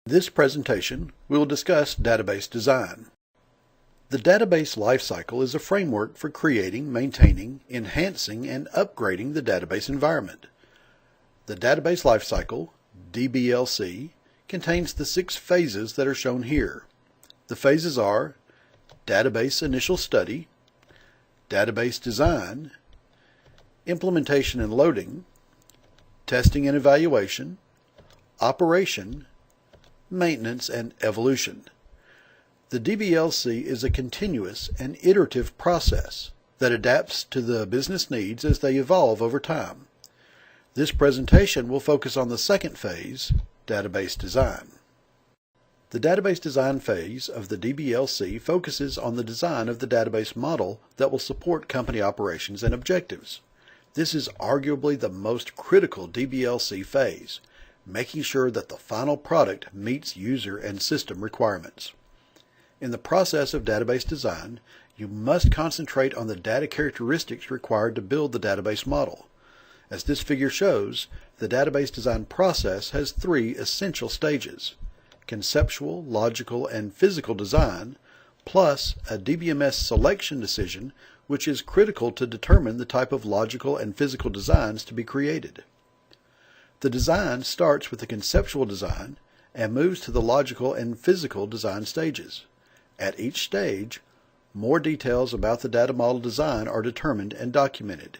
In this presentation, we will discuss database design. The database lifecycle is a framework for creating, maintaining, enhancing, and upgrading the database environment. The database lifecycle, DBLC, contains the 6 phases that are shown here. The phases are database initial study, database design, implementation and loading, testing and evaluation, operation, maintenance, and evolution. The DBLC is a continuous and iterative process that adapts to the business needs as they evolve over time. This presentation will focus on the second phase, database design. The database design phase of the DBLC focuses on the design of the database model that will support company operations and objectives. This is arguably the most critical DBLC phase, making sure that the final product meets user and system requirements. In the process of database design, you must concentrate on the data characteristics required to build the database model. As this figure shows, the database design process has 3 essential stages: conceptual, logical, and physical design, plus a DBMS selection decision, which is critical to determine the type of logical and physical designs to be created. The design starts with the conceptual design and moves to the logical and physical design stages. At each stage, more details about the data model design are determined and documented.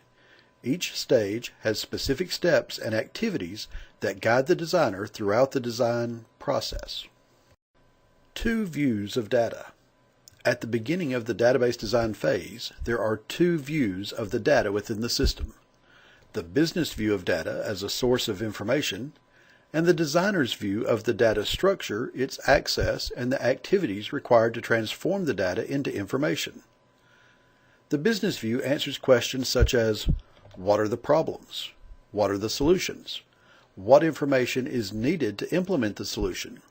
Each stage has specific steps and activities that guide the designer throughout the design process. 2 views of data. At the beginning of the database design phase, there are 2 views of the data within the system: the business view of data as a source of information, and the designer's view of the data structure, its access, and the activities required to transform the data into information. The business view answers questions such as, what are the problems? What are the solutions? What information is needed to implement the solution?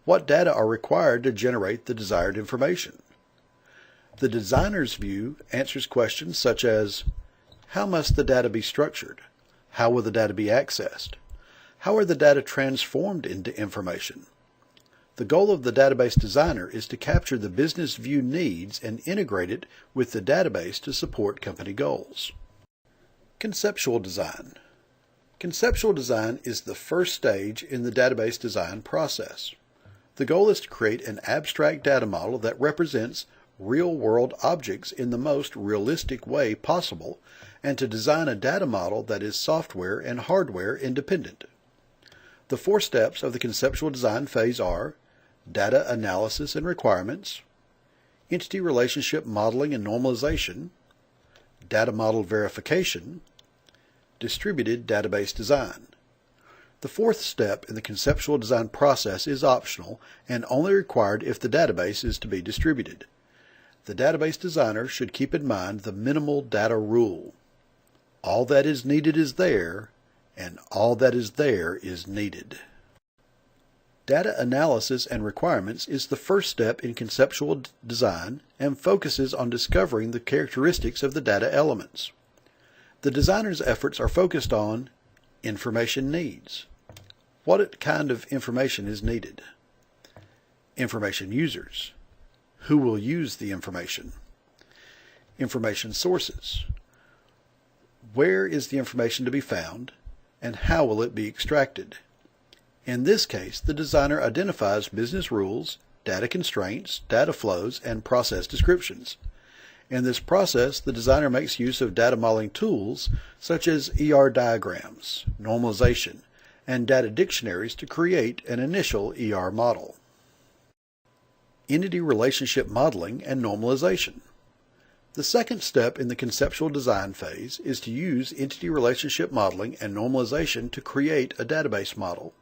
What data are required to generate the desired information? The designer's view answers questions such as, how must the data be structured? How will the data be accessed? How are the data transformed into information? The goal of the database designer is to capture the business view needs and integrate it with the database to support company goals. Conceptual design. Conceptual design is the first stage in the database design process. The goal is to create an abstract data model that represents real-world objects in the most realistic way possible, and to design a data model that is software and hardware independent. The 4 steps of the conceptual design phase are data analysis and requirements, entity relationship modeling and normalization, data model verification, distributed database design. The 4th step in the conceptual design process is optional and only required if the database is to be distributed. The database designer should keep in mind the minimal data rule. All that is needed is there, and all that is there is needed. Data analysis and requirements is the first step in conceptual design and focuses on discovering the characteristics of the data elements. The designer's efforts are focused on information needs. What kind of information is needed? Information users. Who will use the information? Information sources. Where is the information to be found, and how will it be extracted? In this case, the designer identifies business rules, data constraints, data flows, and process descriptions. In this process, the designer makes use of data modeling tools such as ER diagrams, normalization, and data dictionaries to create an initial ER model. Entity relationship modeling and normalization. The second step in the conceptual design phase is to use entity relationship modeling and normalization to create a database model.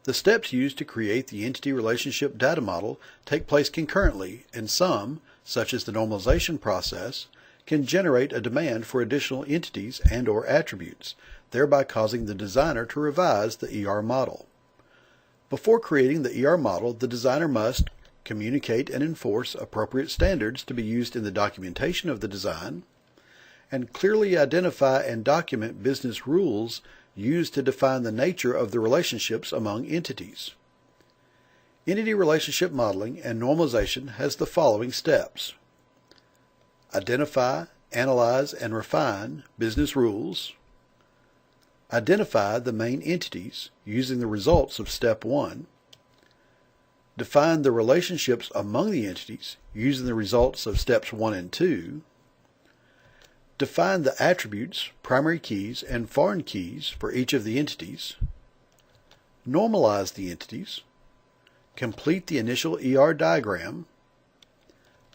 The steps used to create the entity relationship data model take place concurrently, and some, such as the normalization process, can generate a demand for additional entities and/or attributes, thereby causing the designer to revise the ER model. Before creating the ER model, the designer must communicate and enforce appropriate standards to be used in the documentation of the design, and clearly identify and document business rules used to define the nature of the relationships among entities. Entity relationship modeling and normalization has the following steps. Identify, analyze, and refine business rules. Identify the main entities using the results of Step 1. Define the relationships among the entities using the results of Steps 1 and 2. Define the attributes, primary keys, and foreign keys for each of the entities. Normalize the entities. Complete the initial ER diagram.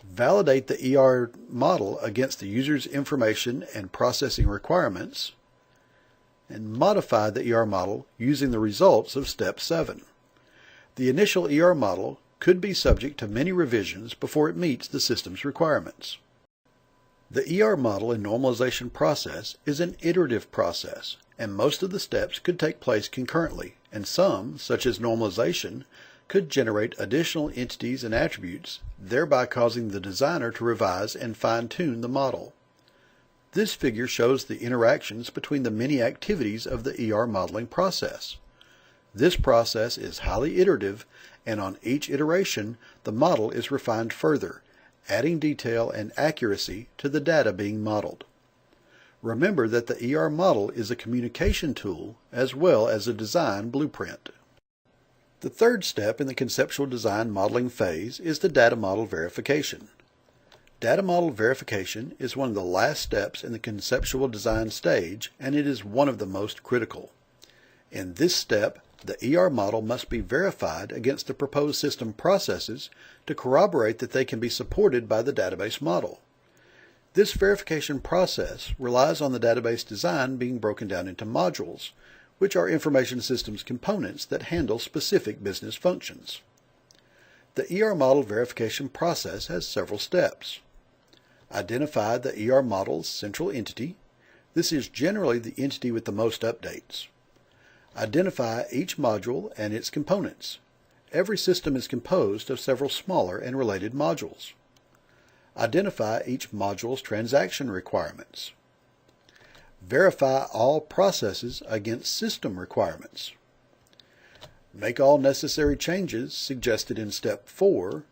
Validate the ER model against the user's information and processing requirements. And modify the ER model using the results of Step 7. The initial ER model could be subject to many revisions before it meets the system's requirements. The ER model and normalization process is an iterative process, and most of the steps could take place concurrently, and some, such as normalization, could generate additional entities and attributes, thereby causing the designer to revise and fine-tune the model. This figure shows the interactions between the many activities of the ER modeling process. This process is highly iterative, and on each iteration, the model is refined further, adding detail and accuracy to the data being modeled. Remember that the ER model is a communication tool as well as a design blueprint. The third step in the conceptual design modeling phase is the data model verification. Data model verification is one of the last steps in the conceptual design stage, and it is one of the most critical. In this step, the ER model must be verified against the proposed system processes to corroborate that they can be supported by the database model. This verification process relies on the database design being broken down into modules, which are information systems components that handle specific business functions. The ER model verification process has several steps. Identify the ER model's central entity. This is generally the entity with the most updates. Identify each module and its components. Every system is composed of several smaller and related modules. Identify each module's transaction requirements. Verify all processes against system requirements. Make all necessary changes suggested in Step 4,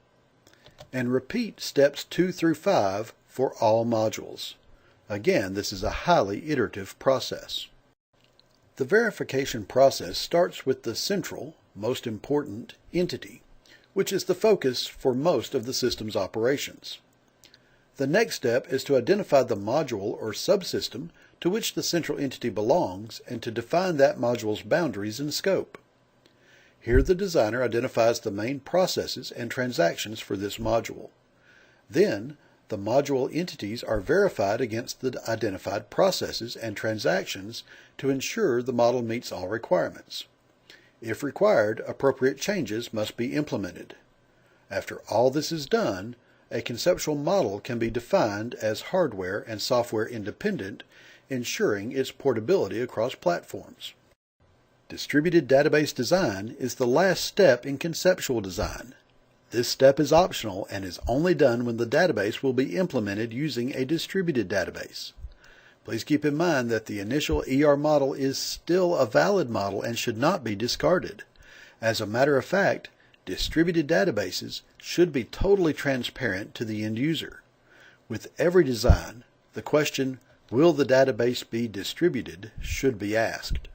and repeat Steps 2 through 5 for all modules. Again, this is a highly iterative process. The verification process starts with the central, most important entity, which is the focus for most of the system's operations. The next step is to identify the module or subsystem to which the central entity belongs and to define that module's boundaries and scope. Here the designer identifies the main processes and transactions for this module. Then, the module entities are verified against the identified processes and transactions to ensure the model meets all requirements. If required, appropriate changes must be implemented. After all this is done, a conceptual model can be defined as hardware and software independent, ensuring its portability across platforms. Distributed database design is the last step in conceptual design. This step is optional and is only done when the database will be implemented using a distributed database. Please keep in mind that the initial ER model is still a valid model and should not be discarded. As a matter of fact, distributed databases should be totally transparent to the end user. With every design, the question, will the database be distributed, should be asked.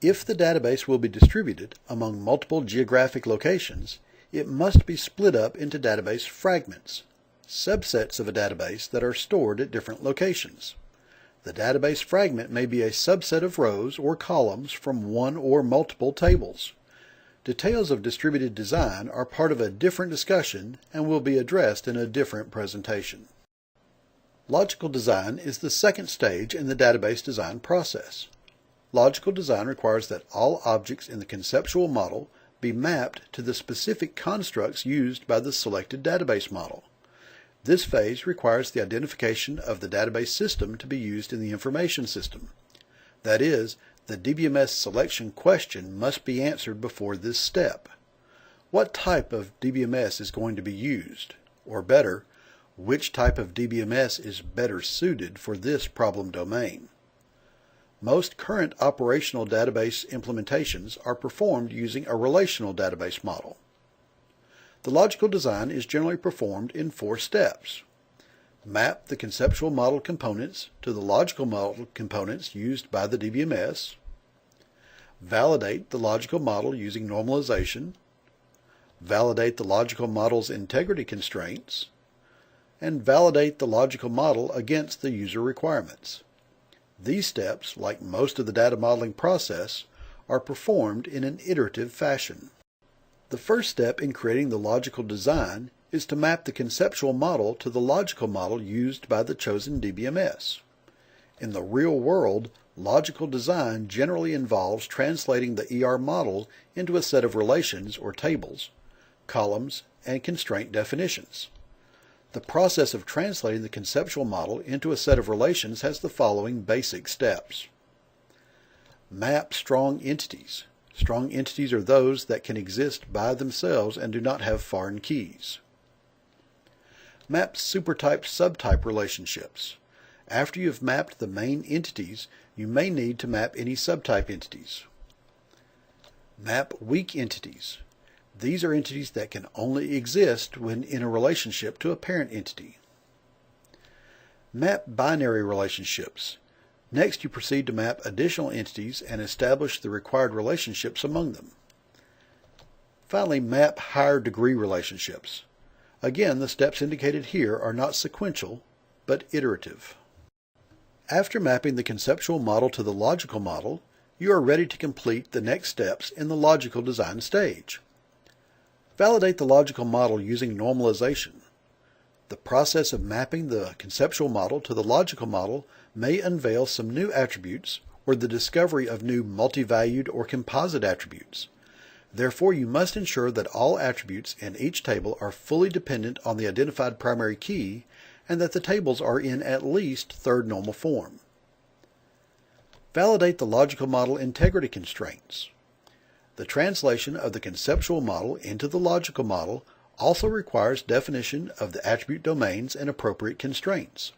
If the database will be distributed among multiple geographic locations, it must be split up into database fragments, subsets of a database that are stored at different locations. The database fragment may be a subset of rows or columns from one or multiple tables. Details of distributed design are part of a different discussion and will be addressed in a different presentation. Logical design is the second stage in the database design process. Logical design requires that all objects in the conceptual model be mapped to the specific constructs used by the selected database model. This phase requires the identification of the database system to be used in the information system. That is, the DBMS selection question must be answered before this step. What type of DBMS is going to be used? Or better, which type of DBMS is better suited for this problem domain? Most current operational database implementations are performed using a relational database model. The logical design is generally performed in 4 steps. Map the conceptual model components to the logical model components used by the DBMS. Validate the logical model using normalization. Validate the logical model's integrity constraints. And validate the logical model against the user requirements. These steps, like most of the data modeling process, are performed in an iterative fashion. The first step in creating the logical design is to map the conceptual model to the logical model used by the chosen DBMS. In the real world, logical design generally involves translating the ER model into a set of relations or tables, columns, and constraint definitions. The process of translating the conceptual model into a set of relations has the following basic steps. Map strong entities. Strong entities are those that can exist by themselves and do not have foreign keys. Map supertype-subtype relationships. After you have mapped the main entities, you may need to map any subtype entities. Map weak entities. These are entities that can only exist when in a relationship to a parent entity. Map binary relationships. Next, you proceed to map additional entities and establish the required relationships among them. Finally, map higher degree relationships. Again, the steps indicated here are not sequential, but iterative. After mapping the conceptual model to the logical model, you are ready to complete the next steps in the logical design stage. Validate the logical model using normalization. The process of mapping the conceptual model to the logical model may unveil some new attributes or the discovery of new multi-valued or composite attributes. Therefore, you must ensure that all attributes in each table are fully dependent on the identified primary key and that the tables are in at least third normal form. Validate the logical model integrity constraints. The translation of the conceptual model into the logical model also requires definition of the attribute domains and appropriate constraints.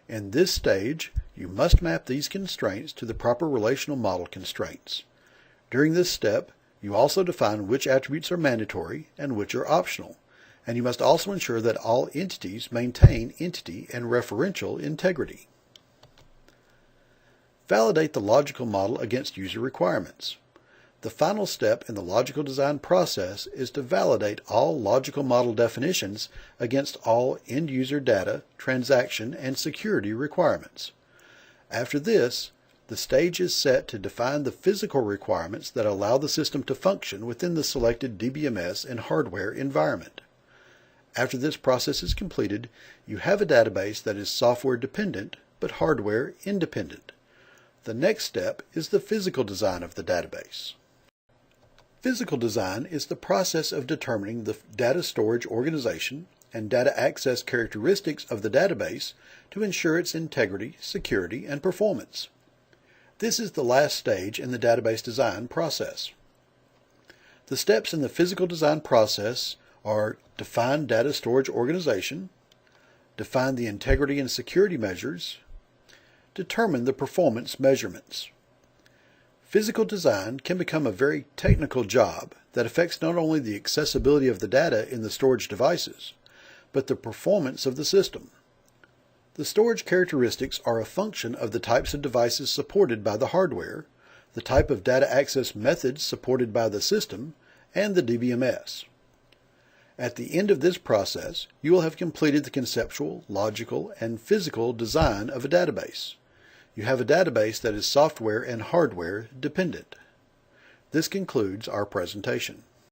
In this stage, you must map these constraints to the proper relational model constraints. During this step, you also define which attributes are mandatory and which are optional, and you must also ensure that all entities maintain entity and referential integrity. Validate the logical model against user requirements. The final step in the logical design process is to validate all logical model definitions against all end-user data, transaction, and security requirements. After this, the stage is set to define the physical requirements that allow the system to function within the selected DBMS and hardware environment. After this process is completed, you have a database that is software dependent but hardware independent. The next step is the physical design of the database. Physical design is the process of determining the data storage organization and data access characteristics of the database to ensure its integrity, security, and performance. This is the last stage in the database design process. The steps in the physical design process are define data storage organization, define the integrity and security measures, determine the performance measurements. Physical design can become a very technical job that affects not only the accessibility of the data in the storage devices, but the performance of the system. The storage characteristics are a function of the types of devices supported by the hardware, the type of data access methods supported by the system, and the DBMS. At the end of this process, you will have completed the conceptual, logical, and physical design of a database. You have a database that is software and hardware dependent. This concludes our presentation.